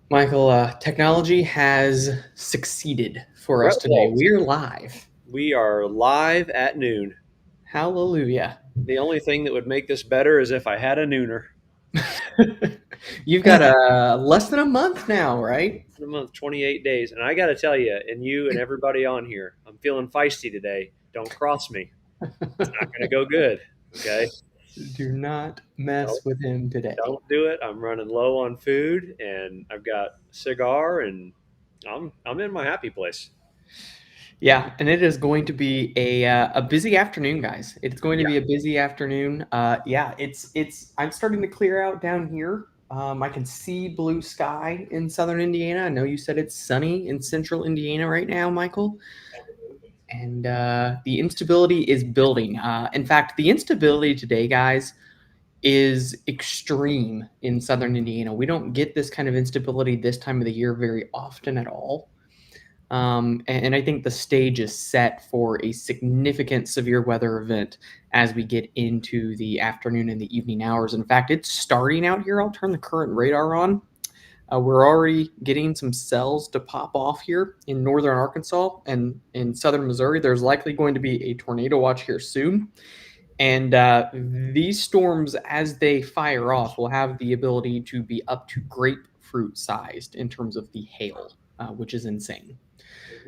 Michael, technology has succeeded for us Brett today. Waltz. We're live. We are live at noon. Hallelujah. The only thing that would make this better is if I had a nooner. You've got less than a month now, right? In a month, 28 days. And I got to tell you, and you and everybody on here, I'm feeling feisty today. Don't cross me. It's not going to go good. Okay. Do not Don't, mess with him today. don't do it. I'm running low on food and I've got a cigar and I'm in my happy place. Yeah, and it is going to be a busy afternoon, guys. It's going to Yeah. be a busy afternoon. Yeah, it's. I'm starting to clear out down here. I can see blue sky in southern Indiana. I know you said it's sunny in central Indiana right now, Michael. And the instability is building. In fact, the instability today, guys, is extreme in southern Indiana. We don't get this kind of instability this time of the year very often at all. And I think the stage is set for a significant severe weather event as we get into the afternoon and the evening hours. In fact, it's starting out here. I'll turn the current radar on. We're already getting some cells to pop off here in northern Arkansas and in southern Missouri. There's likely going to be a tornado watch here soon. And these storms, as they fire off, will have the ability to be up to grapefruit sized in terms of the hail, which is insane.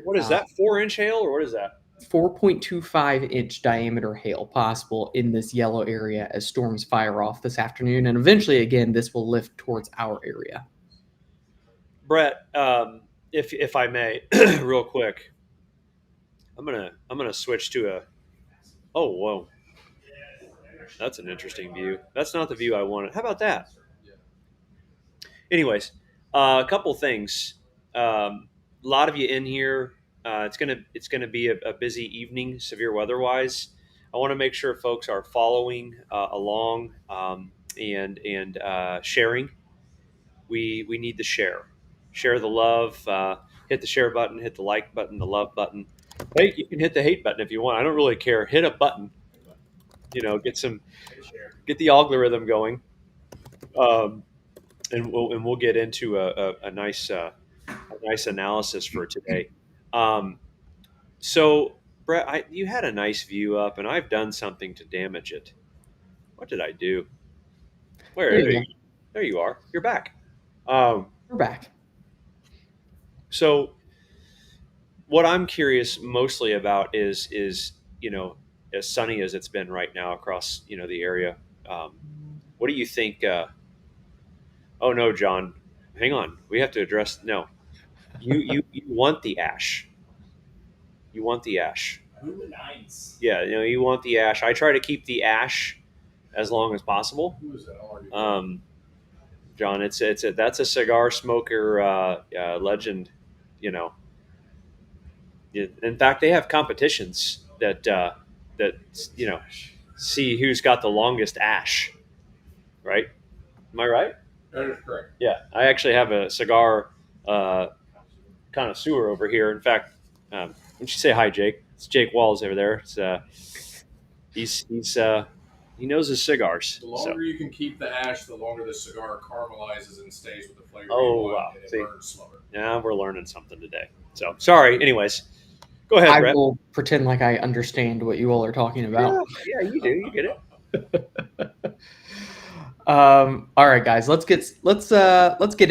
What is that? 4-inch hail or what is that? 4.25-inch diameter hail possible in this yellow area as storms fire off this afternoon. And eventually, again, this will lift towards our area. Brett, if I may, real quick, I'm gonna switch to a. Oh, whoa, that's an interesting view. That's not the view I wanted. How about that? Anyways, a couple things. A lot of you in here. It's gonna be a busy evening, severe weather-wise. I want to make sure folks are following along and sharing. We need to share the love. Hit the share button, hit the like button, the love button. Hey, you can hit the hate button if you want. I don't really care. Hit a button. Get the algorithm going. Um, and we'll get into a nice analysis for today. Um, so, Brett, you had a nice view up, and I've done something to damage it. What did I do? There Where? you go. There you are. You're back. Um, We're back. so, what I'm curious mostly about is as sunny as it's been right now across the area. Um, what do you think? Oh no, John, hang on. We have to address. No, you want the ash. You want the ash. Ooh, nice. Yeah, you want the ash. I try to keep the ash as long as possible. Who is that? Um, John, that's a cigar smoker legend. You know, in fact, they have competitions that see who's got the longest ash. Right? Am I right? That is correct. Yeah, I actually have a cigar uh, connoisseur over here. In fact, why don't you say hi, Jake? It's Jake Walls over there. He knows his cigars. The So, longer you can keep the ash, the longer the cigar caramelizes and stays with the flavor you oh want, wow, and it see, burns slower. now we're learning something today. So sorry. Anyways, go ahead, I Brett. will pretend like I understand what you all are talking Yeah, about. yeah, you do. You get it. All right, guys, let's get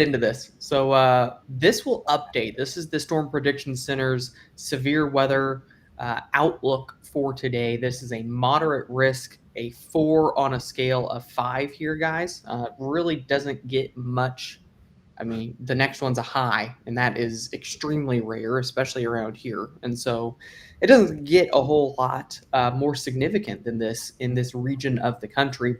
into this. So this will update. This is the Storm Prediction Center's severe weather outlook for today. This is a moderate risk, a 4 on a scale of 5 here, guys. Really doesn't get much. I mean, the next one's a high, and that is extremely rare, especially around here. And so it doesn't get a whole lot more significant than this in this region of the country.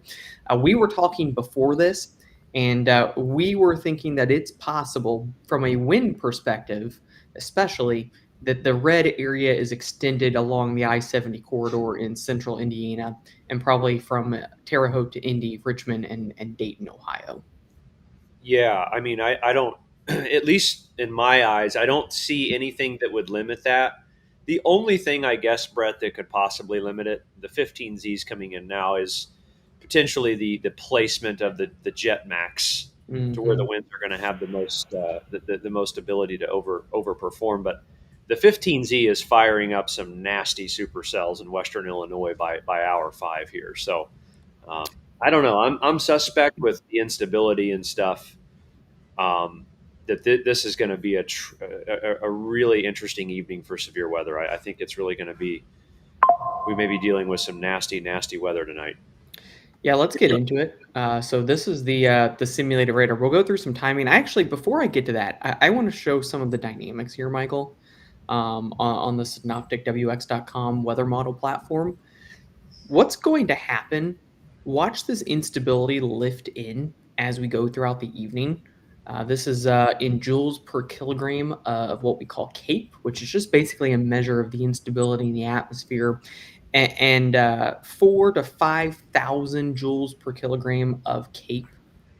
We were talking before this, and we were thinking that it's possible from a wind perspective, especially, that the red area is extended along the I-70 corridor in central Indiana and probably from Terre Haute to Indy, Richmond, and Dayton, Ohio. Yeah, I mean, I don't. At least in my eyes, I don't see anything that would limit that. The only thing I guess, Brett, that could possibly limit it, the 15Zs coming in now, is potentially the placement of the Jet Max to where the Hmm. winds are going to have the most ability to overperform. But the 15Z is firing up some nasty supercells in Western Illinois by hour 5 here. So I don't know. I'm suspect with the instability and stuff. That this is going to be a really interesting evening for severe weather. I think it's really going to be. We may be dealing with some nasty weather tonight. Yeah, let's get into it. So this is the simulated radar. We'll go through some timing. Actually, before I get to that, I want to show some of the dynamics here, Michael, on the synopticwx.com weather model platform. What's going to happen? Watch this instability lift in as we go throughout the evening. This is in joules per kilogram of what we call CAPE, which is just basically a measure of the instability in the atmosphere, and 4 to 5,000 joules per kilogram of CAPE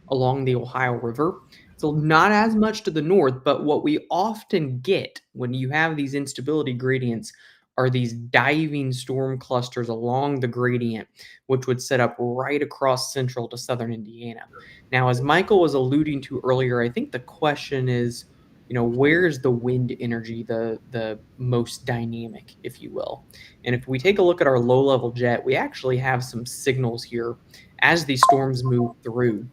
along the Ohio River. So not as much to the north, but what we often get when you have these instability gradients are these diving storm clusters along the gradient, which would set up right across central to southern Indiana. Now, as Michael was alluding to earlier, I think the question is, where is the wind energy the most dynamic, if you will? And if we take a look at our low level jet, we actually have some signals here as these storms move through.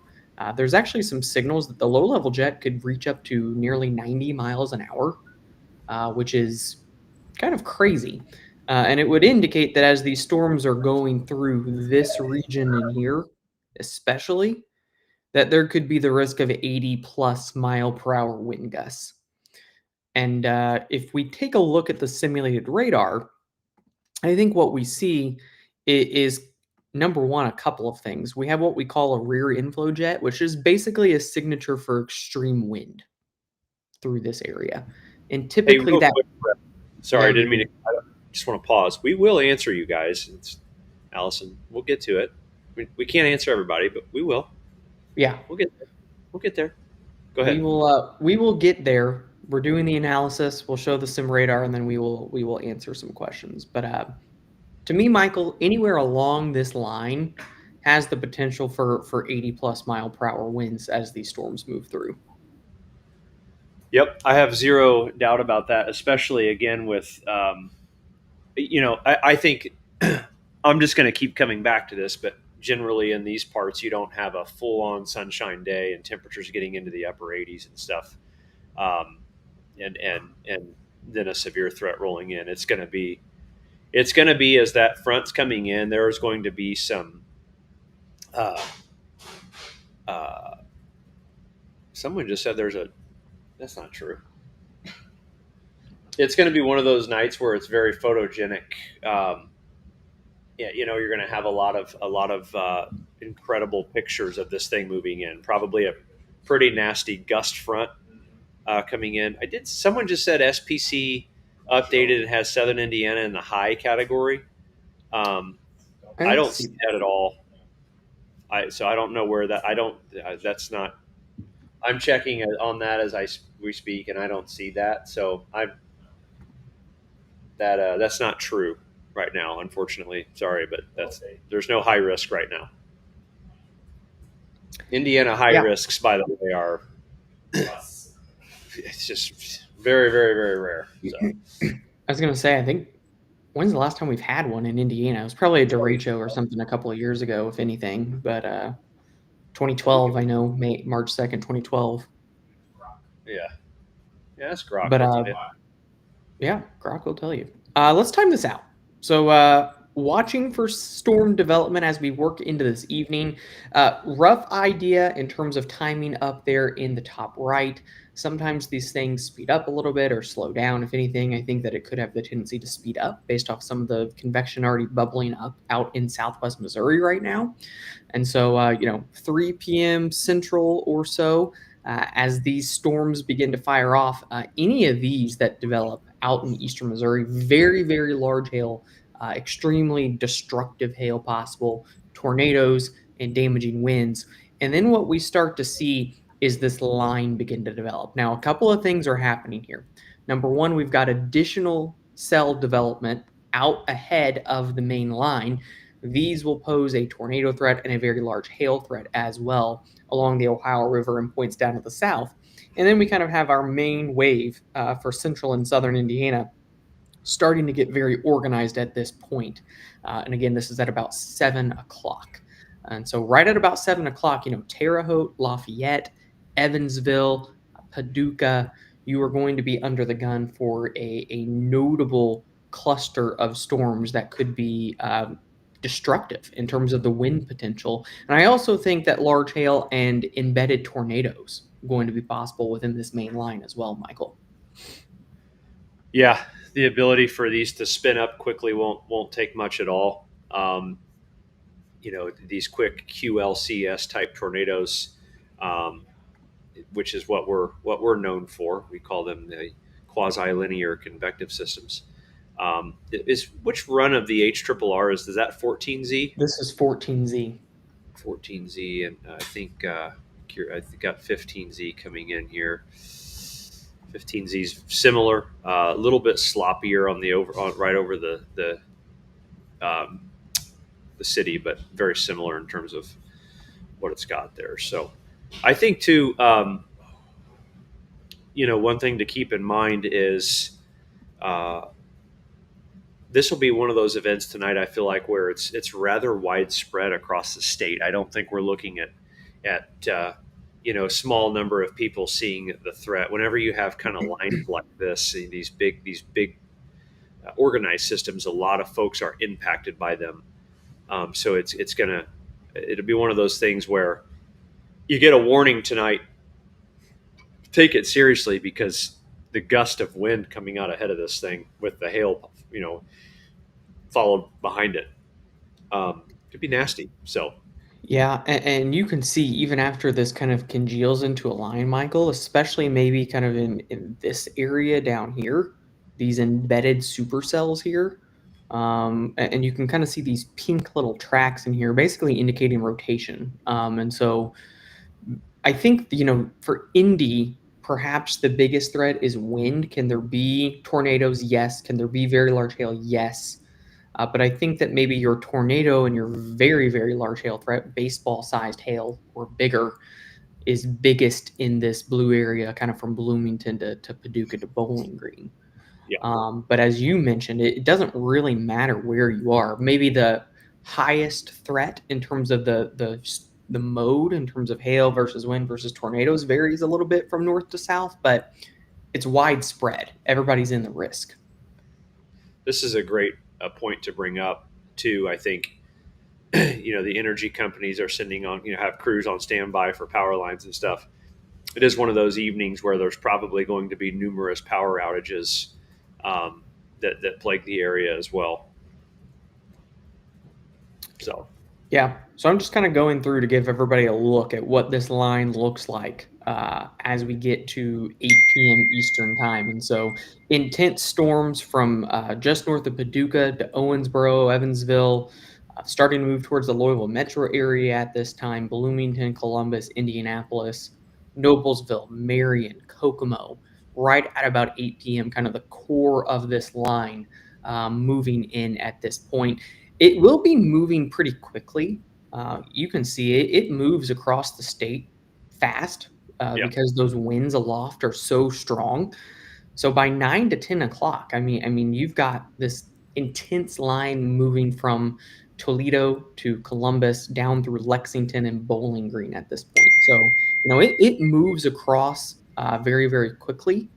There's actually some signals that the low level jet could reach up to nearly 90 miles an hour, which is kind of crazy. And it would indicate that as these storms are going through this region in here, especially, that there could be the risk of 80 plus mile per hour wind gusts. And if we take a look at the simulated radar, I think what we see is number one, a couple of things. We have what we call a rear inflow jet, which is basically a signature for extreme wind through this area. And Hey, typically real that, quick, Brett. yeah, Sorry, I didn't mean to. I just want to pause. We will answer you guys. It's Allison. We'll get to it. We can't answer everybody, but we will. yeah, We'll get there. We'll get there. Go we ahead. will get there. We're doing the analysis. We'll show the sim radar, and then we will answer some questions. But to me, Michael, anywhere along this line has the potential for 80 plus mile per hour winds as these storms move through. Yep, I have zero doubt about that. Especially again with, I think I'm just going to keep coming back to this, but generally in these parts, you don't have a full-on sunshine day and temperatures getting into the upper 80s and stuff, um, and then a severe threat rolling in. It's going to be as that front's coming in. There's going to be some. Uh, uh, Someone just said there's a. That's not true. It's going to be one of those nights where it's very photogenic. Um, yeah, you're going to have a lot of incredible pictures of this thing moving in. Probably a pretty nasty gust front coming in. I did. Someone just said SPC updated and has Southern Indiana in the high category. Um, I I don't don't see see that. that at all. So I don't know where that. I don't. That's not. I'm checking on that as we speak, and I don't see that. So that's not true right now. Unfortunately, sorry, but there's no high risk right now. Indiana high Yeah, risks, by the way, are it's just very rare. So I was gonna say, I think when's the last time we've had one in Indiana? It was probably a derecho or something a couple of years ago, if anything. But we 2012, can, I know, March 2nd, 2012. yeah, yeah, that's Grok. But We'll tell you. yeah, Grok will tell you. Let's time this out. So, watching for storm development as we work into this evening. Rough idea in terms of timing up there in the top right. Sometimes these things speed up a little bit or slow down. If anything, I think that it could have the tendency to speed up based off some of the convection already bubbling up out in southwest Missouri right now. And so, 3 p.m. Central or so, as these storms begin to fire off, any of these that develop out in eastern Missouri, very, very large hail, extremely destructive hail possible, tornadoes, and damaging winds. And then what we start to see is this line begin to develop. Now, a couple of things are happening here. Number one, we've got additional cell development out ahead of the main line. these will pose a tornado threat and a very large hail threat as well along the Ohio River and points down to the south. And then we kind of have our main wave for central and southern Indiana starting to get very organized at this point. And again, this is at about 7 o'clock. And so, right at about 7 o'clock, Terre Haute, Lafayette, Evansville, Paducah, you are going to be under the gun for a notable cluster of storms that could be destructive in terms of the wind potential. And I also think that large hail and embedded tornadoes are going to be possible within this main line as well, Michael. Yeah, the ability for these to spin up quickly won't take much at all. These quick QLCS type tornadoes, um, which is what we're known for. We call them the quasi-linear convective systems. Is which run of the HRRR is that 14Z? This is 14Z. 14Z, and I think I got 15Z coming in here. 15Z is similar, a little bit sloppier right over um, the city, but very similar in terms of what it's got there. So I think too, one thing to keep in mind is uh, this will be one of those events tonight. I feel like where it's rather widespread across the state. I don't think we're looking at a small number of people seeing the threat. Whenever you have kind of lines like this, these big organized systems, a lot of folks are impacted by them. So it'll be one of those things where you get a warning tonight. Take it seriously because the gust of wind coming out ahead of this thing with the hail, followed behind it, could be nasty. So Yeah, and you can see even after this kind of congeals into a line, Michael, especially maybe kind of in this area down here, these embedded supercells here, and you can kind of see these pink little tracks in here, basically indicating rotation. And so I think for Indy, perhaps the biggest threat is wind. Can there be tornadoes? Yes. Can there be very large hail? Yes. But I think that maybe your tornado and your very, very large hail threat, baseball sized hail or bigger, is biggest in this blue area, kind of from Bloomington to Paducah to Bowling Green. yeah, But as you mentioned, it doesn't really matter where you are. Maybe the highest threat in terms of the mode, in terms of hail versus wind versus tornadoes, varies a little bit from north to south, but it's widespread. Everybody's in the risk. this is a great point to bring up too. I think the energy companies are sending on have crews on standby for power lines and stuff. It is one of those evenings where there's probably going to be numerous power outages that plague the area as well. So Yeah. So I'm just kind of going through to give everybody a look at what this line looks like as we get to 8 p.m. Eastern time. And so intense storms from just north of Paducah to Owensboro, Evansville, starting to move towards the Louisville metro area at this time, Bloomington, Columbus, Indianapolis, Noblesville, Marion, Kokomo, right at about 8 p.m., kind of the core of this line moving in at this point. It will be moving pretty quickly. You can see it moves across the state fast yeah, because those winds aloft are so strong. So by 9 to 10 o'clock, I mean, you've got this intense line moving from Toledo to Columbus down through Lexington and Bowling Green at this point. So it moves across very, very quickly.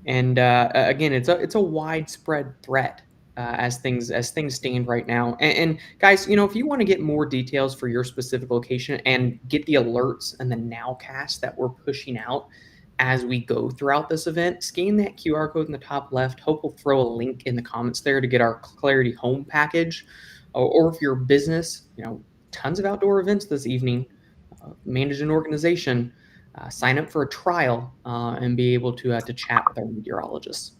And again, it's a widespread threat as things stand right now. And guys, if you want to get more details for your specific location and get the alerts and the nowcast that we're pushing out as we go throughout this event, scan that QR code in the top left. Hope we'll throw a link in the comments there to get our Clarity Home package. Or if you're a business, tons of outdoor events this evening, manage an organization, sign up for a trial and be able to chat with our meteorologists.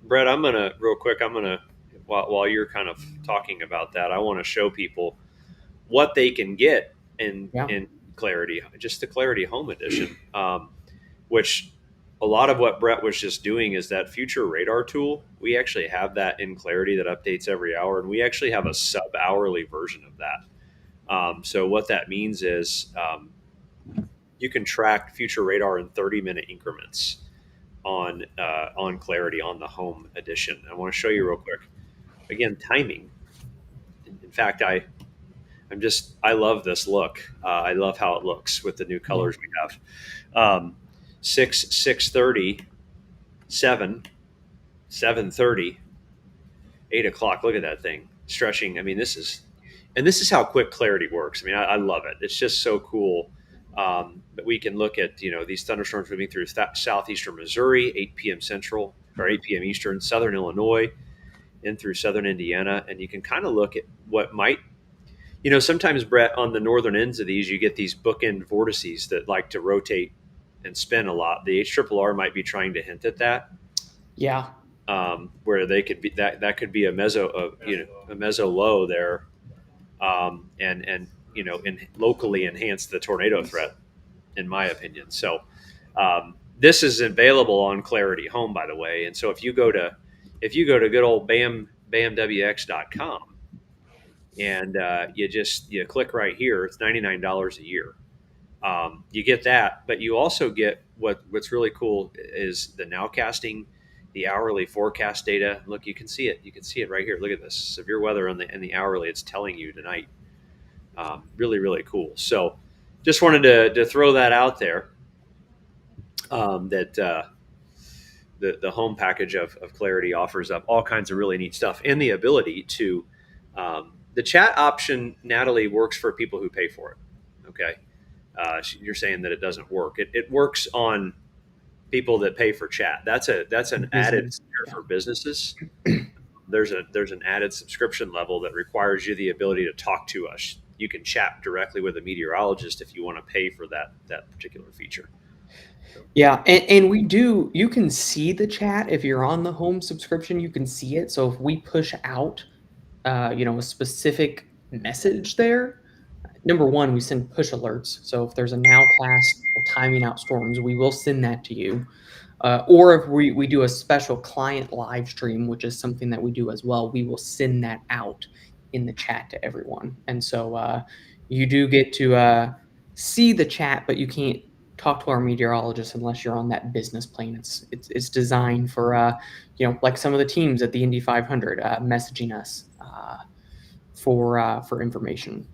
Brett, I'm gonna while you're kind of talking about that, I want to show people what they can get in Yeah. in Clarity, just the Clarity Home Edition, which a lot of what Brett was just doing is that future radar tool. We actually have that in Clarity that updates every hour, and we actually have a sub hourly version of that. So what that means is you can track future radar in 30-minute increments on Clarity on the home edition. I want to show you real quick. Again, timing. In fact, I love this look. I love how it looks with the new Yeah. colors we have. 6:30, 7:30, 8 o'clock. Look at that thing stretching. I mean, this is how quick Clarity works. I mean, I love it. It's just so cool. But we can look at these thunderstorms moving through southeastern Missouri, 8 p.m. Central or 8 p.m. Eastern, southern Illinois, in through southern Indiana, and you can kind of look at what might. Sometimes, Brett, on the northern ends of these, you get these bookend vortices that like to rotate and spin a lot. The HRRR might be trying to hint at that. Yeah. Where they could be that could be a meso low there, and locally enhance the tornado threat, in my opinion. So this is available on Clarity Home, by the way. And so if you go to good old bamwx.com and you click right here, it's $99 a year. You get that, but you also get what's really cool is the nowcasting, the hourly forecast data. Look, you can see it. You can see it right here. Look at this severe weather in the hourly. It's telling you tonight. Really, really cool. So, just wanted to throw that out there. That the home package of Clarity offers up all kinds of really neat stuff, and the ability to the chat option. Natalie, works for people who pay for it. Okay. You're saying that it doesn't work. It works on people that pay for chat. That's an added tier for businesses. There's an added subscription level that requires you the ability to talk to us. You can chat directly with a meteorologist if you want to pay for that particular feature. Yeah, and you can see the chat if you're on the home subscription. You can see it. So if we push out, a specific message there, number one, we send push alerts. So if there's a nowcast or timing out storms, we will send that to you. Or if we do a special client live stream, which is something that we do as well, we will send that out in the chat to everyone. And so you do get to see the chat, but you can't talk to our meteorologist unless you're on that business plane. It's designed for like some of the teams at the Indy 500 messaging us for information.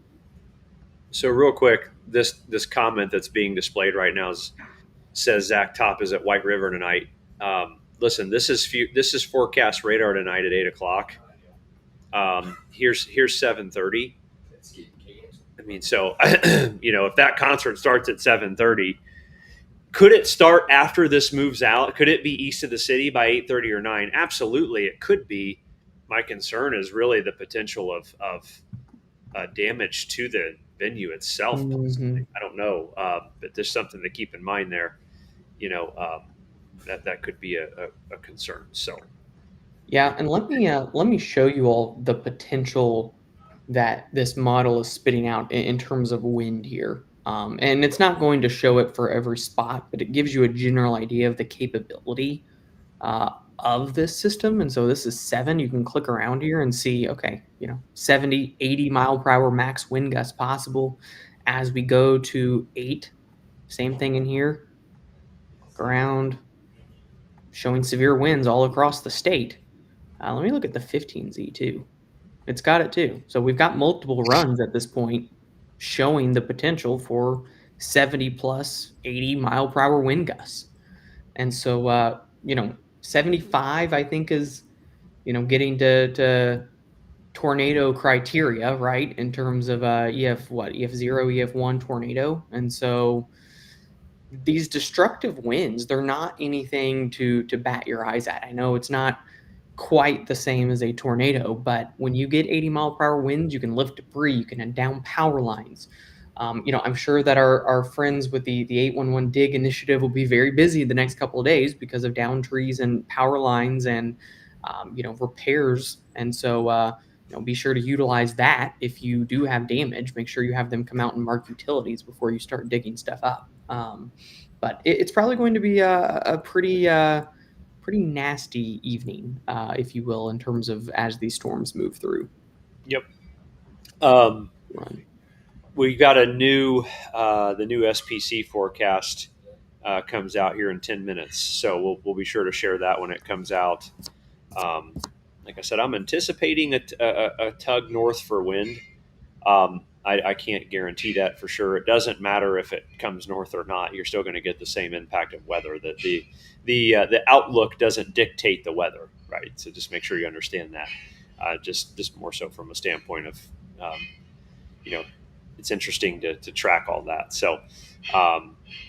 So real quick, this comment that's being displayed right now says Zach Top is at White River tonight. Listen, this is forecast radar tonight at 8 o'clock. Here's 7:30. I mean, so if that concert starts at 7:30, could it start after this moves out? Could it be east of the city by 8:30 or 9? Absolutely, it could be. My concern is really the potential of damage to the venue itself. Mm-hmm. I don't know, but there's something to keep in mind there. That could be a concern. So, yeah, and let me show you all the potential that this model is spitting out in terms of wind here. And it's not going to show it for every spot, but it gives you a general idea of the capability of this system. And so this is 7. You can click around here and see, okay, 70, 80 mile per hour max wind gusts possible. As we go to 8, same thing in here. Click around, showing severe winds all across the state. Let me look at the 15Z too. It's got it too. So we've got multiple runs at this point showing the potential for 70 plus 80 mile per hour wind gusts. And so, 75, I think, is, getting to tornado criteria, right? In terms of EF 0, EF 1 tornado. And so these destructive winds, they're not anything to bat your eyes at. I know it's not quite the same as a tornado, but when you get 80 mile per hour winds, you can lift debris, you can down power lines. I'm sure that our friends with the 811 dig initiative will be very busy the next couple of days because of down trees and power lines and repairs. And so be sure to utilize that. If you do have damage, make sure you have them come out and mark utilities before you start digging stuff up. But it's probably going to be a pretty nasty evening, if you will, in terms of as these storms move through. Yep. Um, Run. we got the new SPC forecast comes out here in 10 minutes, so we'll be sure to share that when it comes out. Um, like I said, I'm anticipating a tug north for wind. I can't guarantee that for sure. It doesn't matter if it comes north or not. You're still going to get the same impact of weather. That the outlook doesn't dictate the weather, right? So just make sure you understand that. Just more so from a standpoint of, um, you know, it's interesting to track all that. So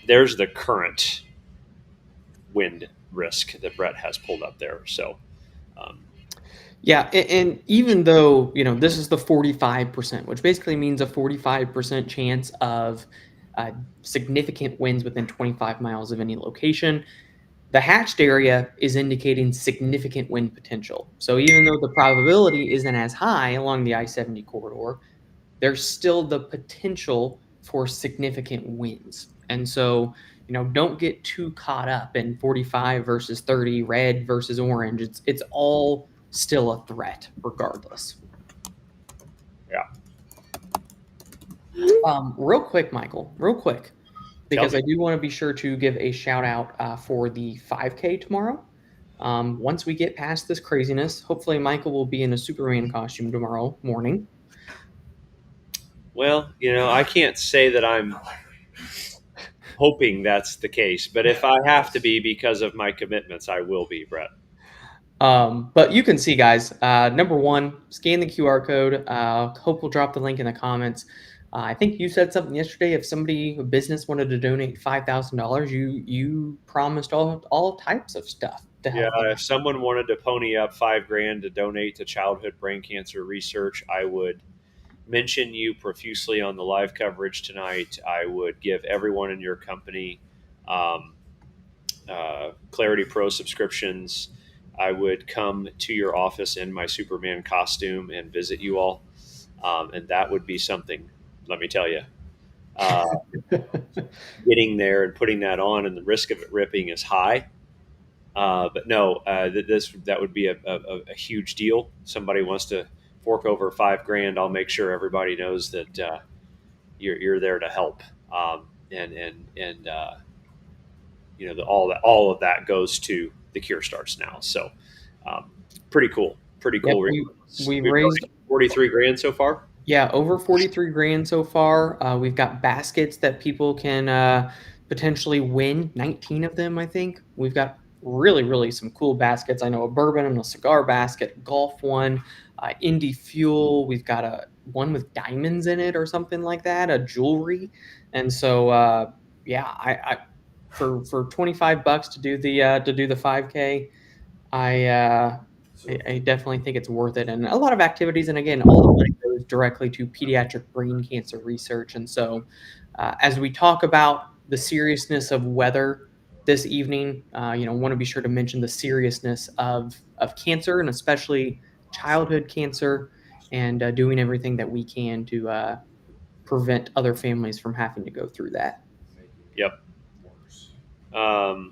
there's the current wind risk that Brett has pulled up there. So um, Yeah, and even though this is the 45%, which basically means a 45% chance of uh, significant winds within 25 miles of any location, the hatched area is indicating significant wind potential. So even though the probability isn't as high along the I-70 corridor, there's still the potential for significant winds. And so, don't get too caught up in 45 versus 30, red versus orange. It's all still a threat regardless. yeah, Real quick, Michael, real quick, tell because me. I do want to be sure to give a shout out for the 5K tomorrow. Once we get past this craziness, hopefully Michael will be in a Superman costume tomorrow morning. Well, I can't say that I'm hoping that's the case, but if I have to be because of my commitments, I will be, Brett. But you can see, guys, number one, scan the QR code. Hope we'll drop the link in the comments. I think you said something yesterday. If a business wanted to donate $5,000, you promised all types of stuff to Yeah, help them if someone wanted to pony up $5,000 to donate to childhood brain cancer research, I would mention you profusely on the live coverage tonight. I would give everyone in your company um, Clarity Pro subscriptions. I would come to your office in my Superman costume and visit you all, and that would be something. Let me tell you. Uh, out. Getting there and putting that on, and the risk of it ripping is high. But no, that would be a huge deal. Somebody wants to fork over $5,000. I'll make sure everybody knows that you're there to help. And all of that goes to the Cure Starts now. So um, pretty cool, pretty Yep, cool. we've We've raised, donated 43 grand so far. yeah, over 43 grand so far. We've got baskets that people can potentially win, 19 of them, I think. We've got really, really some cool baskets. I know a bourbon and a cigar basket, golf one, indie fuel. We've got a one with diamonds in it or something like that, a jewelry. And so, yeah, I for 25 bucks to do the 5K, I uh, I definitely think it's worth it, and a lot of activities. And again, all the money goes directly to pediatric brain cancer research. And so, as we talk about the seriousness of weather this evening, want to be sure to mention the seriousness of cancer, and especially childhood cancer, and doing everything that we can to prevent other families from having to go through that. Yep. Um,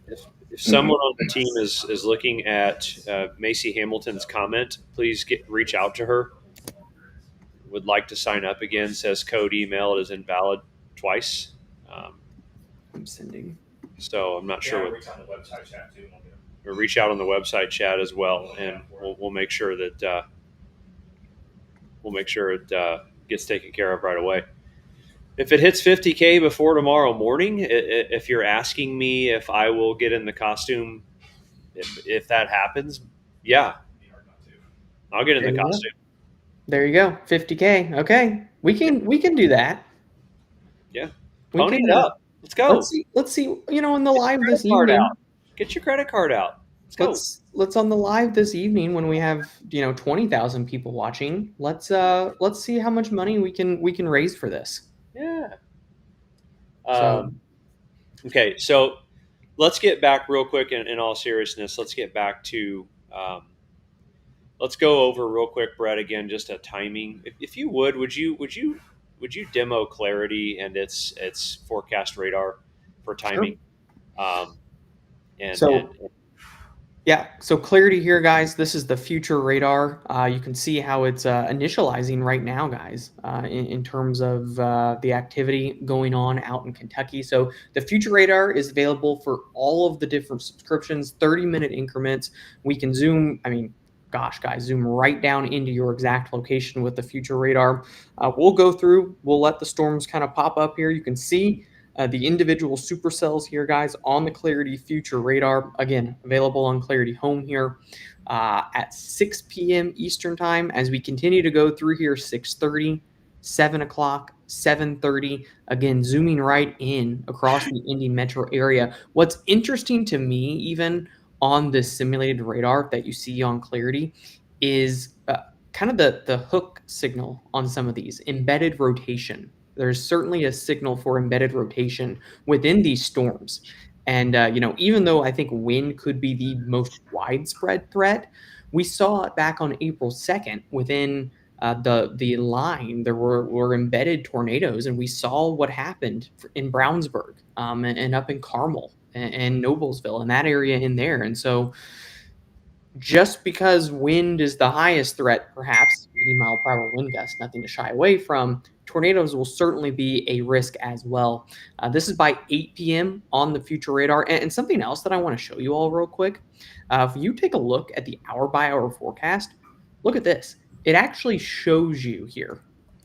if Mhm. someone on the team is looking at Macy Hamilton's comment, please reach out to her. Would like to sign up again. Says code email is invalid twice. Um, I'm sending. so I'm not sure. Reach out on the website chat too. Or reach out on the website chat as well, and we'll make sure that it gets taken care of right away. If it hits 50K before tomorrow morning, if you're asking me if I will get in the costume, if that happens, yeah, I'll get in There the you go. costume. There you go. 50K. Okay. Yeah, We can do that. yeah. We Pony can it up. Let's go. let's see, in the Get your live credit this card evening. out. Get your credit card out. Let's go. Let's on the live this evening when we have, 20,000 people watching. Let's see how much money we can raise for this. Yeah. So, Okay, so let's get back real quick in all seriousness. Let's get back to let's go over real quick, Brett. Again, just a timing. If you would you demo Clarity and its forecast radar for Sure. timing? Um, and So yeah, so clarity here, guys. This is the future radar. You can see how it's initializing right now, guys, in terms of the activity going on out in Kentucky. So the future radar is available for all of the different subscriptions, 30-minute increments. We can zoom, I mean, gosh, guys, zoom right down into your exact location with the future radar. We'll go through, we'll let the storms kind of pop up here. You can see the individual supercells here, guys, on the Clarity Future Radar. Again, available on Clarity Home here at 6 p.m. Eastern Time. As we continue to go through here, 6:30, 7 o'clock, 7:30. Again, zooming right in across the Indy metro area. What's interesting to me, even on this simulated radar that you see on Clarity, is kind of the hook signal on some of these embedded rotation. There's certainly a signal for embedded rotation within these storms. And, even though I think wind could be the most widespread threat, we saw it back on April 2nd within the line. There were embedded tornadoes, and we saw what happened in Brownsburg and up in Carmel and Noblesville and that area in there. And so just because wind is the highest threat, perhaps 80-mile-per-hour wind gusts, nothing to shy away from, tornadoes will certainly be a risk as well. This is by 8 p.m. on the future radar. And something else that I want to show you all real quick. If you take a look at the hour-by-hour forecast, look at this. It actually shows you here.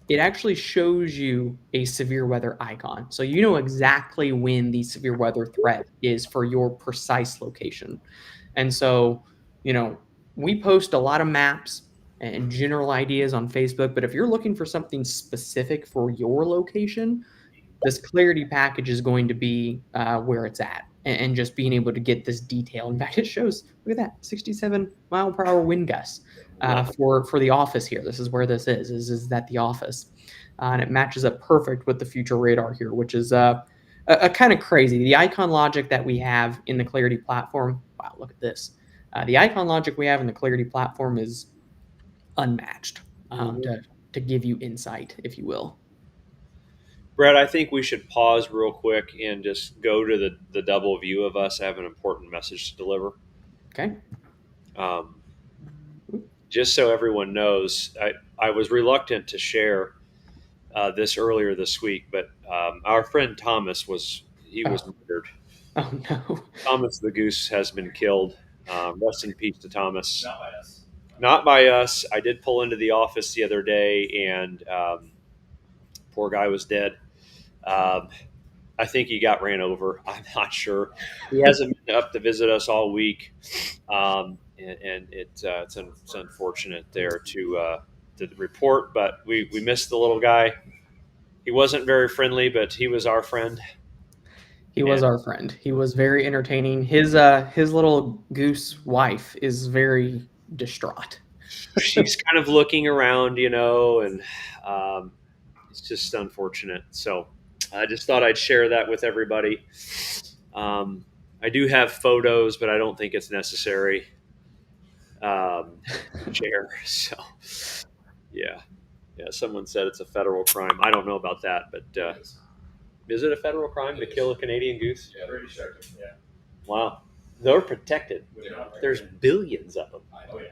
It actually shows you a severe weather icon. So you know exactly when the severe weather threat is for your precise location. And so, we post a lot of maps and general ideas on Facebook, but if you're looking for something specific for your location, this clarity package is going to be where it's at, and just being able to get this detail. In fact, it shows, look at that, 67-mile-per-hour wind gusts wow. for the office here. This is where this is that the office. And it matches up perfect with the future radar here, which is a kind of crazy. The icon logic that we have in the Clarity platform, wow, look at this. The icon logic we have in the Clarity platform is unmatched to give you insight, if you will. Brett, I think we should pause real quick and just go to the double view of us. I have an important message to deliver. Okay. Um, just so everyone knows, I was reluctant to share this earlier this week, but our friend Thomas was Oh, murdered. oh no. Thomas the goose has been killed. Rest in peace to Thomas. Not by us. Not by us. I did pull into the office the other day, and poor guy was dead. Um, I think he got ran over. I'm not sure. He hasn't been up to visit us all week, and it's unfortunate there to report. But we missed the little guy. He wasn't very friendly, but he was our friend. He was And our friend. He was very entertaining. His little goose wife is very distraught. she's kind of looking around, and um, it's just unfortunate. So I just thought I'd share that with everybody. Um, I do have photos, but I don't think it's necessary to share. So yeah, yeah. Someone said it's a federal crime. I don't know about that, but is it a federal crime to kill a Canadian goose? Yeah, pretty sure. Yeah. Wow, they're protected. There's billions of them. Oh yeah.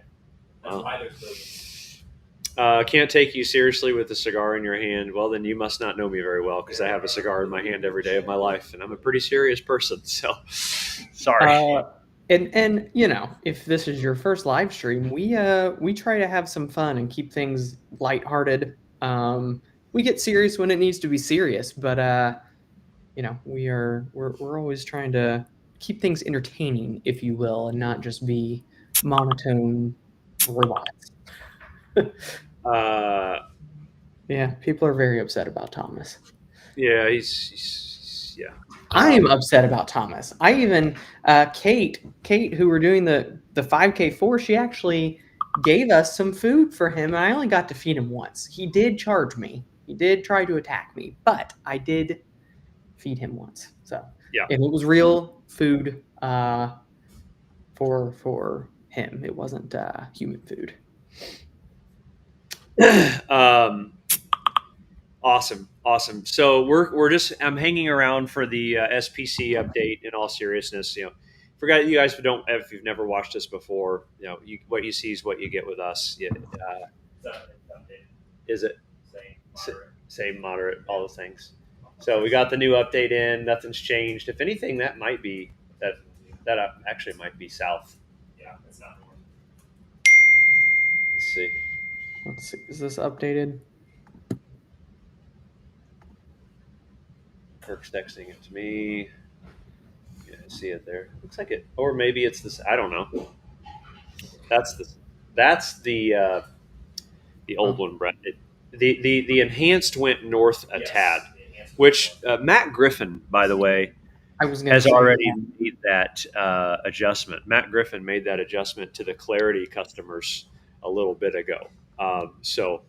That's Wow. why there's billions. Can't take you seriously with a cigar in your hand. Well, then you must not know me very well, because I have a cigar in my hand every day of my life, and I'm a pretty serious person. So, sorry. And if this is your first live stream, we try to have some fun and keep things lighthearted. We get serious when it needs to be serious, but we're always trying to keep things entertaining, if you will, and not just be monotone robots. Uh, Yeah, people are very upset about Thomas. yeah, he's yeah. I am upset about Thomas. I even Kate, who were doing the 5K4, she actually gave us some food for him, and I only got to feed him once. He did charge me. He did try to attack me, but I did feed him once. So Yeah. and it was real food for him. It wasn't human food. um, awesome. So we're just I'm hanging around for the SPC update. In all seriousness, forgot you guys don't if you've never watched us before. What you see is what you get with us. Yeah, is it same moderate all the things? So we got the new update in. Nothing's changed. If anything, that might be that actually might be south. Let's see. Let's see. Is this updated? Kirk's texting it to me. Yeah, I see it there. Looks like it, or maybe it's this. I don't know. That's the the old Oh, one, Brett. The enhanced went north a tad, which Matt Griffin, by the way, I was gonna has say already that. made that adjustment. Matt Griffin made that adjustment to the Clarity customers a little bit ago. So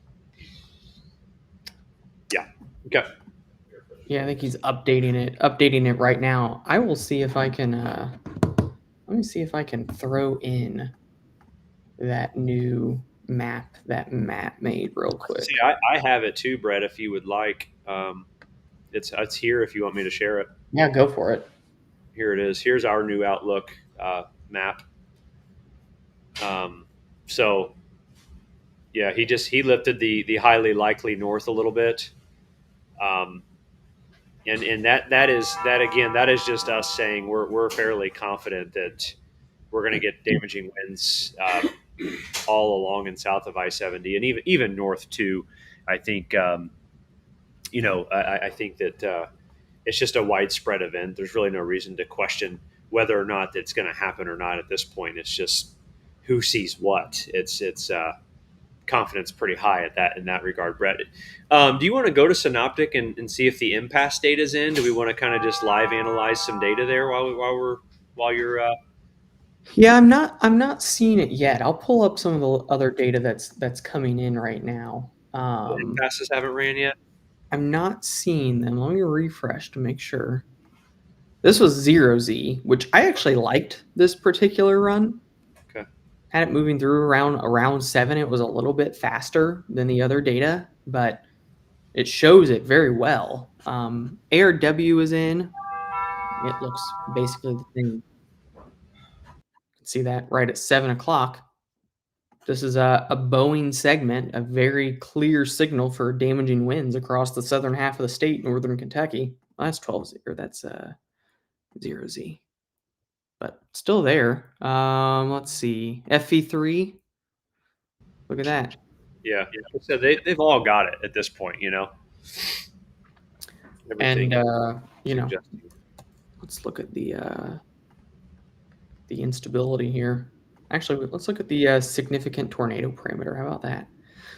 yeah, okay. Yeah, I think he's updating it right now. I will see if I can let me see if I can throw in that new map that Matt made real See, quick. I have it too, Brett. If you would like, it's here. If you want me to share it, Yeah, go for it. here it is. Here's our new Outlook map. Um, so yeah, he lifted the highly likely north a little bit, um, and that again that is just us saying we're fairly confident that we're going to get damaging winds all along and south of I-70 and even north too. I think I think that it's just a widespread event. There's really no reason to question whether or not it's going to happen or not at this point. It's just who sees what. It's confidence pretty high at that in that regard, Brett. Do you want to go to Synoptic and see if the impasse data is in? Do we want to kind of just live analyze some data there while you're Yeah, I'm not seeing it yet. I'll pull up some of the other data that's coming in right now. the impasses haven't ran yet? I'm not seeing them. Let me refresh to make sure. This was 0Z, which I actually liked this particular run. Okay. Had it moving through around 7. It was a little bit faster than the other data, but it shows it very well. ARW is in. It looks basically the same. You can see that right at 7 o'clock. This is a Boeing segment, a very clear signal for damaging winds across the southern half of the state, northern Kentucky. Well, that's 12Z, or that's 0Z, but still there. Let's see. FV3. Look at that. Yeah. So they've all got it at this point. And Everything is you know, suggesting. let's look at the instability here. Actually, let's look at the significant tornado parameter. How about that?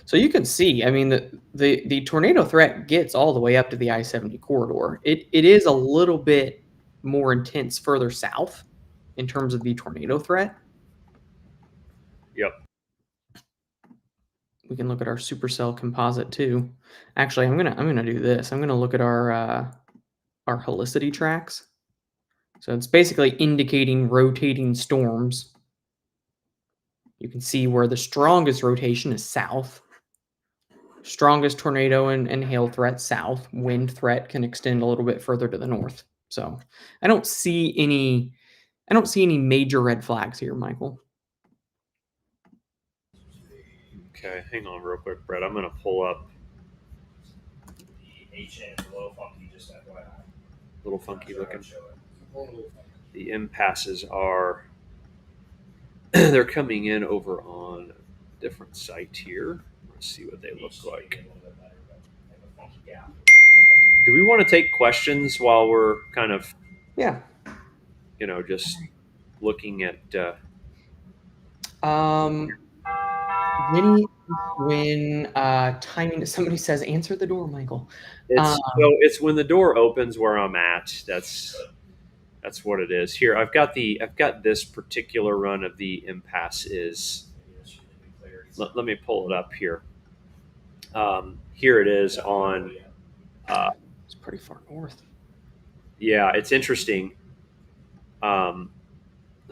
So you can see, I mean, the tornado threat gets all the way up to the I-70 corridor. It is a little bit more intense further south in terms of the tornado threat. Yep. We can look at our supercell composite too. Actually, I'm gonna do this. I'm gonna look at our helicity tracks. So it's basically indicating rotating storms. You can see where the strongest rotation is south. Strongest tornado and hail threat south. Wind threat can extend a little bit further to the north. So I don't see any major red flags here, Michael. Okay. Hang on real quick, Brett. I'm going to pull up. Little funky looking. The impasses are they're coming in over on a different site here. Let's see what they look like. Do we want to take questions while we're kind of Yeah. just looking at? Um Vinny, when timing somebody says answer the door, Michael. It's when the door opens where I'm at. That's what it is. Here, I've got this particular run of the impasse is. Let me pull it up here. Here it is on. It's pretty far north. Yeah, it's interesting. Let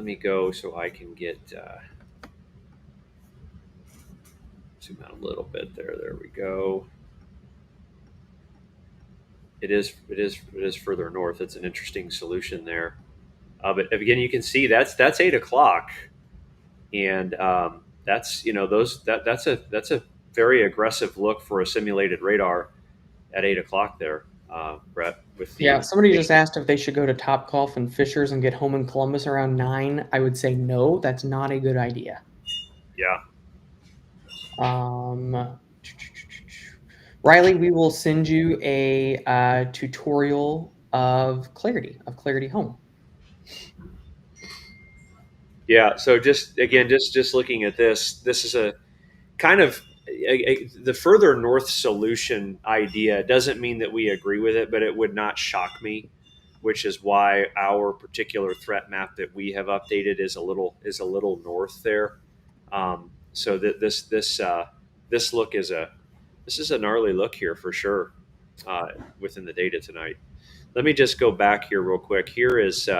me go so I can get. Zoom out a little bit there. There we go. It is further north. It's an interesting solution there. But again, you can see that's 8 o'clock, and that's that's a very aggressive look for a simulated radar at 8 o'clock there, Brett. With Yeah, the somebody just asked if they should go to Topgolf and Fishers and get home in Columbus around 9. I would say no, that's not a good idea. yeah. Riley, we will send you a tutorial of Clarity Home. Yeah. So just again, just looking at this is a kind of the further north solution idea. Doesn't mean that we agree with it, but it would not shock me. Which is why our particular threat map that we have updated is a little north there. So that this look is a gnarly look here for sure within the data tonight. Let me just go back here real quick. Here's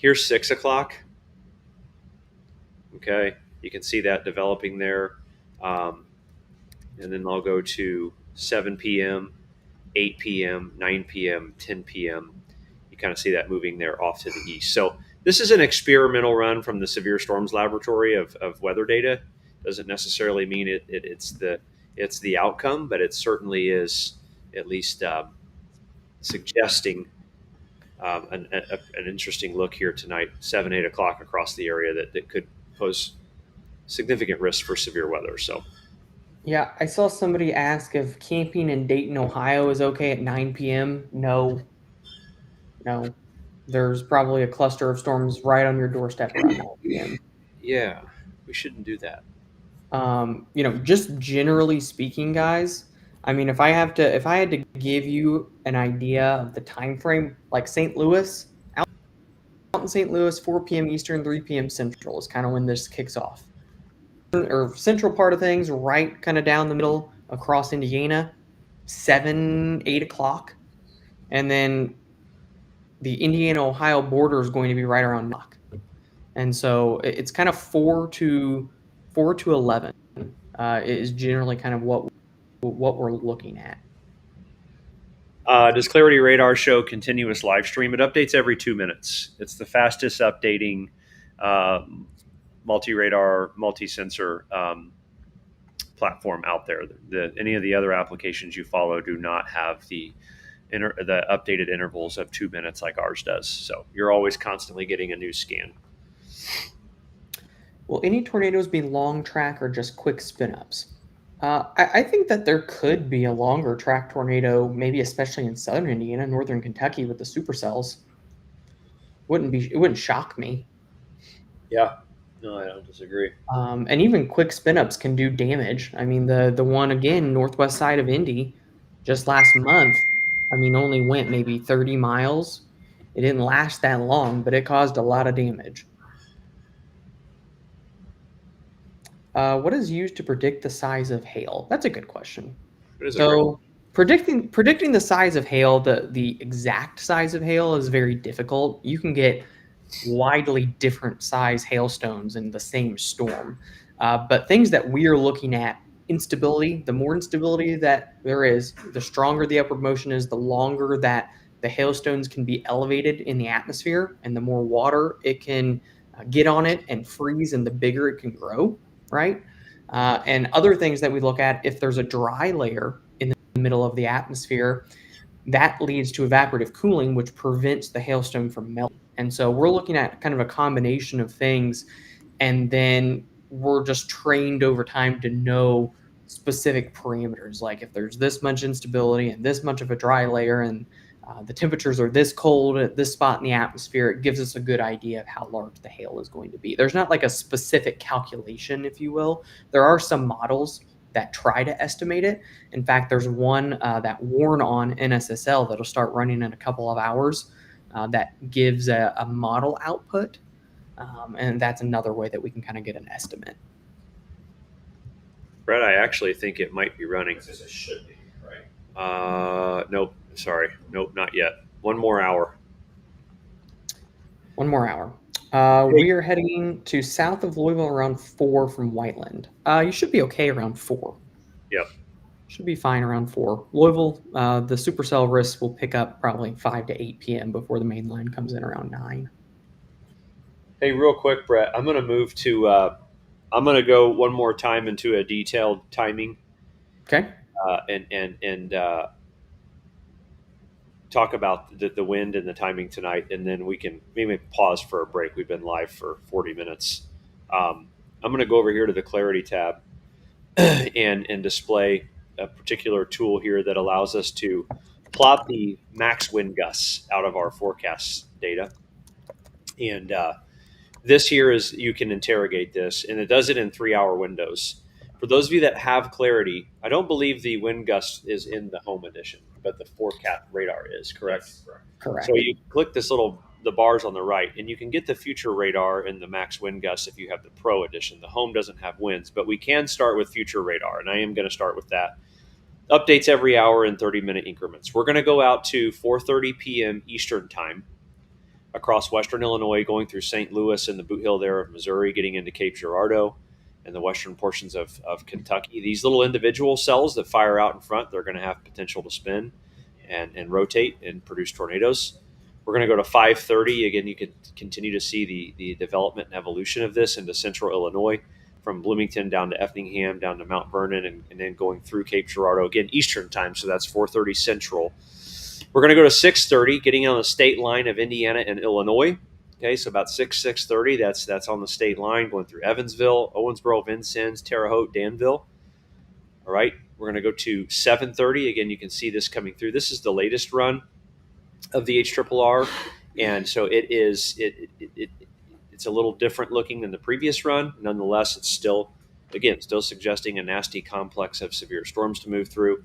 6 o'clock. Okay, you can see that developing there, and then I'll go to 7 p.m., 8 p.m., 9 p.m., 10 p.m. You kind of see that moving there off to the east. So this is an experimental run from the Severe Storms Laboratory of weather data. Doesn't necessarily mean it's the outcome, but it certainly is at least suggesting an interesting look here tonight, 7, 8 o'clock across the area that could pose significant risks for severe weather. So, Yeah, I saw somebody ask if camping in Dayton, Ohio is okay at 9 p.m. No. There's probably a cluster of storms right on your doorstep around 9 p.m. yeah, we shouldn't do that. Just generally speaking, guys, I mean, if I had to give you an idea of the time frame, like St. Louis, out in St. Louis, 4 p.m. Eastern, 3 p.m. Central is kind of when this kicks off. Or central part of things, right kind of down the middle across Indiana, 7, 8 o'clock. And then the Indiana-Ohio border is going to be right around knock. And so it's kind of 4 to 11 is generally kind of what we're looking at. Does Clarity Radar show continuous live stream? It updates every 2 minutes. It's the fastest updating multi-radar, multi-sensor platform out there. Any of the other applications you follow do not have the updated intervals of 2 minutes like ours does. So you're always constantly getting a new scan. Will any tornadoes be long track or just quick spin ups? I think that there could be a longer track tornado, maybe especially in southern Indiana, northern Kentucky with the supercells. It wouldn't shock me. Yeah, no, I don't disagree. And even quick spin ups can do damage. I mean, the one again northwest side of Indy, just last month, I mean, only went maybe 30 miles. It didn't last that long, but it caused a lot of damage. What is used to predict the size of hail? That's a good question. So predicting the size of hail, the exact size of hail is very difficult. You can get widely different size hailstones in the same storm. But things that we are looking at, instability, the more instability that there is, the stronger the upward motion is, the longer that the hailstones can be elevated in the atmosphere, and the more water it can get on it and freeze, and the bigger it can grow, right? And other things that we look at, if there's a dry layer in the middle of the atmosphere, that leads to evaporative cooling, which prevents the hailstone from melting. And so we're looking at kind of a combination of things, and then we're just trained over time to know specific parameters. Like if there's this much instability and this much of a dry layer, and the temperatures are this cold at this spot in the atmosphere, it gives us a good idea of how large the hail is going to be. There's not like a specific calculation, if you will. There are some models that try to estimate it. In fact, there's one that Warn on NSSL that'll start running in a couple of hours that gives a model output. And that's another way that we can kind of get an estimate. Brett, I actually think it might be running. It should be, right? Nope. Sorry. Nope, not yet. One more hour. We are heading to south of Louisville around 4 from Whiteland. You should be okay around 4. Yep. Should be fine around 4. Louisville, the supercell risks will pick up probably 5 to 8 p.m. before the main line comes in around 9. Hey, real quick, Brett, I'm going to move to. I'm going to go one more time into a detailed timing Okay. and talk about the wind and the timing tonight, and then we can maybe pause for a break. We've been live for 40 minutes. I'm going to go over here to the Clarity tab and display a particular tool here that allows us to plot the max wind gusts out of our forecast data. And this here is, you can interrogate this, and it does it in 3-hour windows. For those of you that have Clarity, I don't believe the wind gust is in the home edition, but the forecast radar is, correct? Correct. So you click the bars on the right, and you can get the future radar and the max wind gusts if you have the Pro edition. The home doesn't have winds, but we can start with future radar, and I am going to start with that. Updates every hour in 30-minute increments. We're going to go out to 4:30 p.m. Eastern time across western Illinois, going through St. Louis and the Boot Hill there of Missouri, getting into Cape Girardeau and the western portions of Kentucky. These little individual cells that fire out in front, they're going to have potential to spin and rotate and produce tornadoes. We're going to go to 5:30. Again, you can continue to see the development and evolution of this into central Illinois, from Bloomington down to Effingham, down to Mount Vernon, and then going through Cape Girardeau, again, Eastern time, so that's 4:30 Central. We're going to go to 6:30, getting on the state line of Indiana and Illinois. Okay, so about 6:30, that's on the state line, going through Evansville, Owensboro, Vincennes, Terre Haute, Danville. All right, we're going to go to 7:30. Again, you can see this coming through. This is the latest run of the HRRR, and so it's a little different looking than the previous run. Nonetheless, it's still suggesting a nasty complex of severe storms to move through.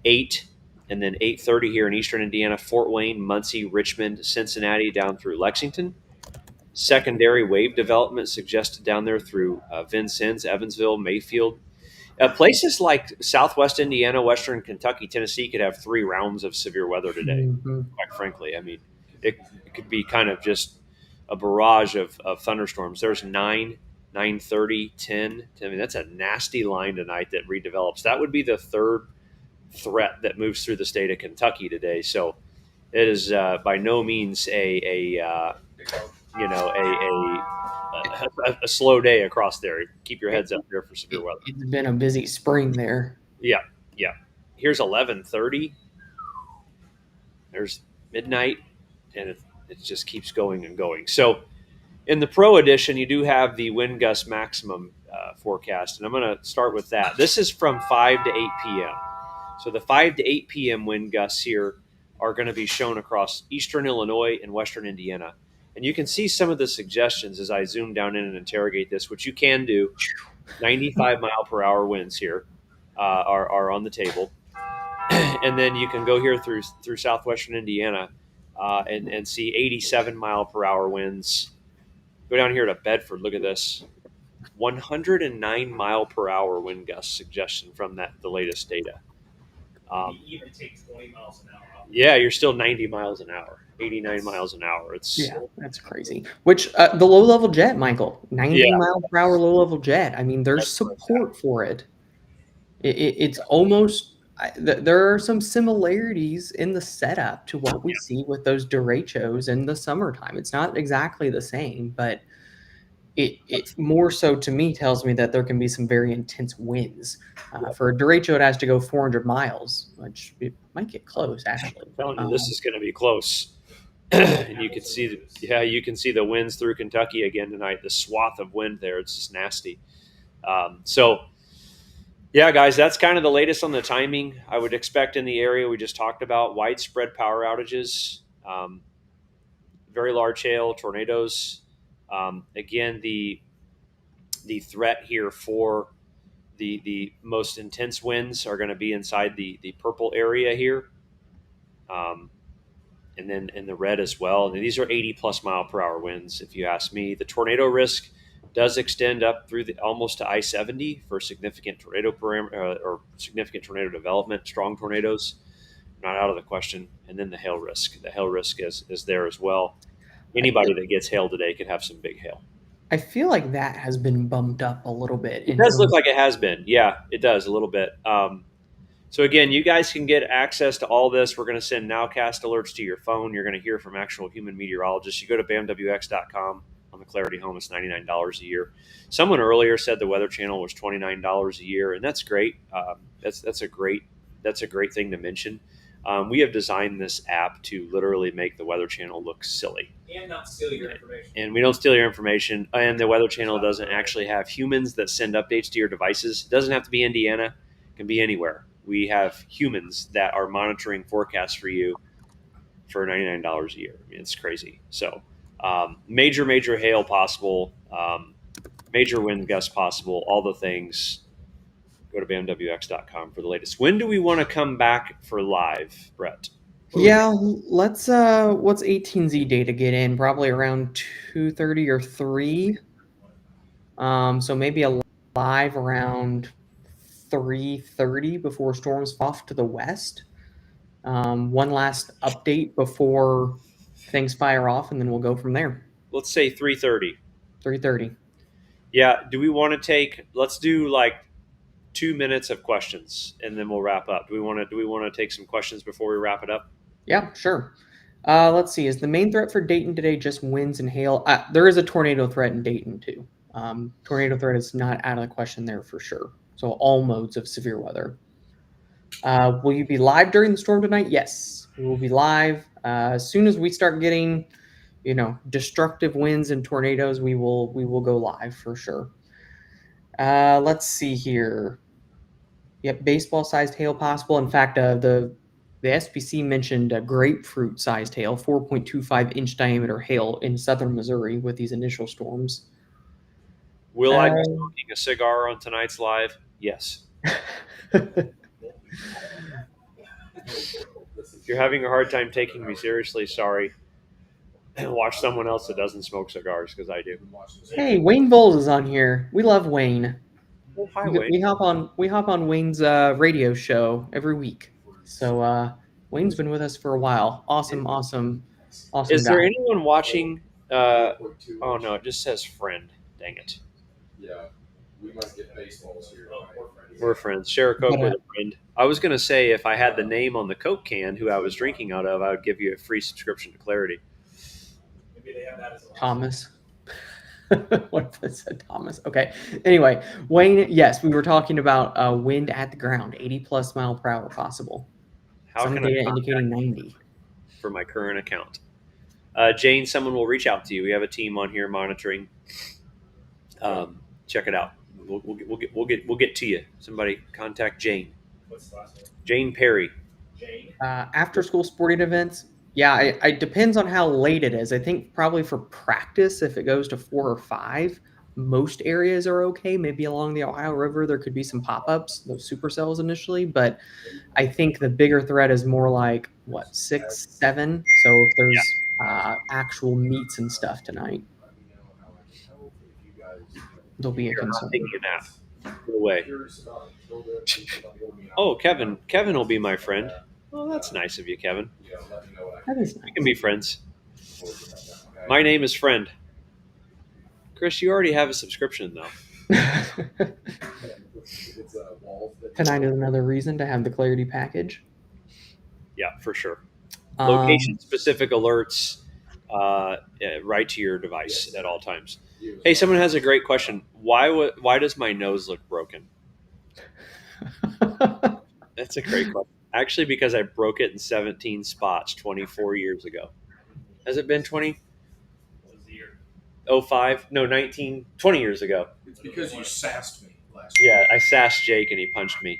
8 and then 8:30 here in eastern Indiana, Fort Wayne, Muncie, Richmond, Cincinnati, down through Lexington. Secondary wave development suggested down there through Vincennes, Evansville, Mayfield. Places like southwest Indiana, western Kentucky, Tennessee could have 3 rounds of severe weather today, quite frankly. I mean, it could be kind of just a barrage of thunderstorms. There's 9, 9:30, 10. I mean, that's a nasty line tonight that redevelops. That would be the third threat that moves through the state of Kentucky today. So it is by no means a slow day across there. Keep your heads up there for severe weather. It's been a busy spring there. Yeah. Here's 11:30. There's midnight, and it just keeps going and going. So in the Pro Edition, you do have the wind gust maximum forecast, and I'm going to start with that. This is from 5 to 8 p.m. So the 5 to 8 p.m. wind gusts here are going to be shown across eastern Illinois and western Indiana. And you can see some of the suggestions as I zoom down in and interrogate this, which you can do. 95 mile per hour winds here are on the table. And then you can go here through southwestern Indiana and see 87 mile per hour winds. Go down here to Bedford. Look at this. 109 mile per hour wind gust suggestion from the latest data. You even take 20 miles an hour out. Yeah, you're still 90 miles an hour, 89 miles an hour. That's crazy. Which the low level jet, Michael, 90 mile per hour low level jet. I mean, there's support for it. It's almost. There are some similarities in the setup to what we see with those derechos in the summertime. It's not exactly the same, but it more so to me tells me that there can be some very intense winds. For a derecho, it has to go 400 miles, which it might get close, actually. I'm telling you, this is going to be close. And you can see the winds through Kentucky again tonight. The swath of wind there, it's just nasty. Yeah, guys, that's kind of the latest on the timing. I would expect in the area we just talked about widespread power outages, very large hail, tornadoes. Again, the threat here for the most intense winds are going to be inside the purple area here, and then in the red as well. And these are 80 plus mile per hour winds, if you ask me. The tornado risk does extend up through almost to I-70 for significant tornado or significant tornado development. Strong tornadoes, not out of the question. And then the hail risk. The hail risk is there as well. Anybody that gets hail today could have some big hail. I feel like that has been bumped up a little bit It in does look terms. like it has been. Yeah, it does a little bit. So again, you guys can get access to all this. We're going to send nowcast alerts to your phone. You're going to hear from actual human meteorologists. You go to bamwx.com on the Clarity Home. It's $99 a year. Someone earlier said the Weather Channel was $29 a year, and that's great. That's a great thing to mention. We have designed this app to literally make the Weather Channel look silly And not steal your information. and we don't steal your information. And the Weather Channel doesn't actually have humans that send updates to your devices. It doesn't have to be Indiana; it can be anywhere. We have humans that are monitoring forecasts for you for $99 a year. I mean, it's crazy. So, major hail possible, major wind gusts possible, all the things. Go to bamwx.com for the latest. When do we want to come back for live, Brett? Yeah, let's what's 18Z data get in? Probably around 2:30 or 3. So maybe a live around 3:30 before storms off to the west. One last update before things fire off, and then we'll go from there. Let's say 3:30. 3:30. Yeah. Do we want to take? Let's do like 2 minutes of questions, and then we'll wrap up. Do we want to take some questions before we wrap it up? Yeah, sure. Let's see. Is the main threat for Dayton today just winds and hail? There is a tornado threat in Dayton too. Tornado threat is not out of the question there for sure. So all modes of severe weather. Will you be live during the storm tonight? Yes, we will be live. As soon as we start getting, destructive winds and tornadoes, we will go live for sure. Let's see here. Yep, baseball-sized hail possible. In fact, the SPC mentioned a grapefruit-sized hail, 4.25-inch diameter hail in southern Missouri with these initial storms. Will I be smoking a cigar on tonight's live? Yes. If you're having a hard time taking me seriously, sorry. Watch someone else that doesn't smoke cigars because I do. Hey, Wayne Bowles is on here. We love Wayne. Oh, hi, We Wayne. hop on Wayne's radio show every week. So Wayne's been with us for a while. Awesome Is there guy. anyone watching? Oh no, it just says friend. Dang it. Yeah, we must get baseballs here. We're friends. Share a Coke But, with a friend. I was going to say if I had the name on the Coke can who I was drinking out of, I would give you a free subscription to Clarity. Maybe they have that as a Thomas. What if I said Thomas? Okay. Anyway, Wayne, yes, we were talking about wind at the ground, 80+ mile per hour possible. How Some can data I indicating 90. for my current account? Jane, someone will reach out to you. We have a team on here monitoring. Check it out. We'll get to you. Somebody contact Jane. What's the last name? Jane Perry. Jane. After school sporting events, yeah, it depends on how late it is. I think probably for practice, if it goes to 4 or 5, most areas are okay. Maybe along the Ohio River, there could be some pop-ups, those supercells initially, but I think the bigger threat is more like, 6, 7? So if there's actual meets and stuff tonight, there'll be a Here, I'm concern. taking a nap. Go away. Oh, Kevin. Kevin will be my friend. Oh, that's nice of you, Kevin. That is We can be friends. My name is Friend. Chris, you already have a subscription, though. nice. Tonight is another reason to have the Clarity package. Yeah, for sure. Location-specific alerts right to your device at all times. Hey, someone has a great question. Why does my nose look broken? That's a great question. Actually, because I broke it in 17 spots 24 years ago. Has it been 20? 05? No, 19, 20 years ago. It's because you sassed me last year. Yeah, I sassed Jake and he punched me.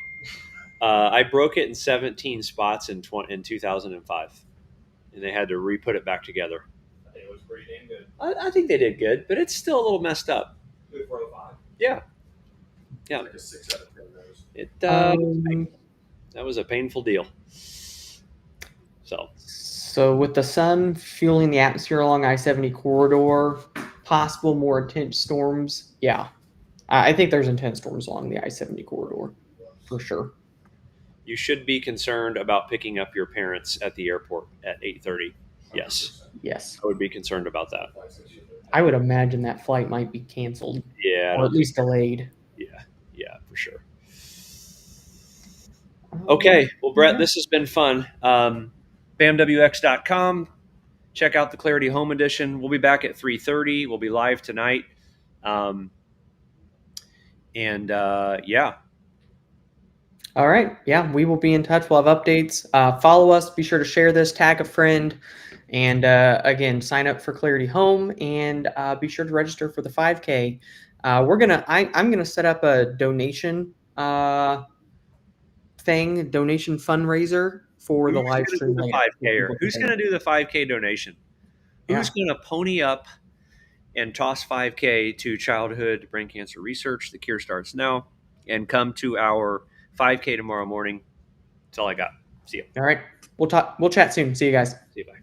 I broke it in 17 spots in 2005, and they had to re-put it back together. I think it was pretty dang good. I think they did good, but it's still a little messed up. Good for the 5. Yeah. Yeah. Like a 6 out of 10 those. It Um, that was a painful deal. So with the sun fueling the atmosphere along I-70 corridor, possible more intense storms. Yeah, I think there's intense storms along the I-70 corridor for sure. You should be concerned about picking up your parents at the airport at 8:30. Yes, Yes. I would be concerned about that. I would imagine that flight might be canceled Yeah, I or at don't think. least delayed. Yeah, for sure. Okay, well, Brett, this has been fun. BAMWX.com. Check out the Clarity Home Edition. We'll be back at 3:30. We'll be live tonight. Yeah. All right. Yeah, we will be in touch. We'll have updates. Follow us. Be sure to share this, tag a friend, and again, sign up for Clarity Home, and be sure to register for the 5K. I'm gonna set up a donation donation fundraiser for the Who's live going to do stream the later. 5K? Who's going to do the 5K donation? Who's Yeah. going to pony up and toss 5K to childhood brain cancer research? The cure starts now, and come to our 5K tomorrow morning. That's all I got. See you. All right. We'll chat soon. See you guys. See you. Bye.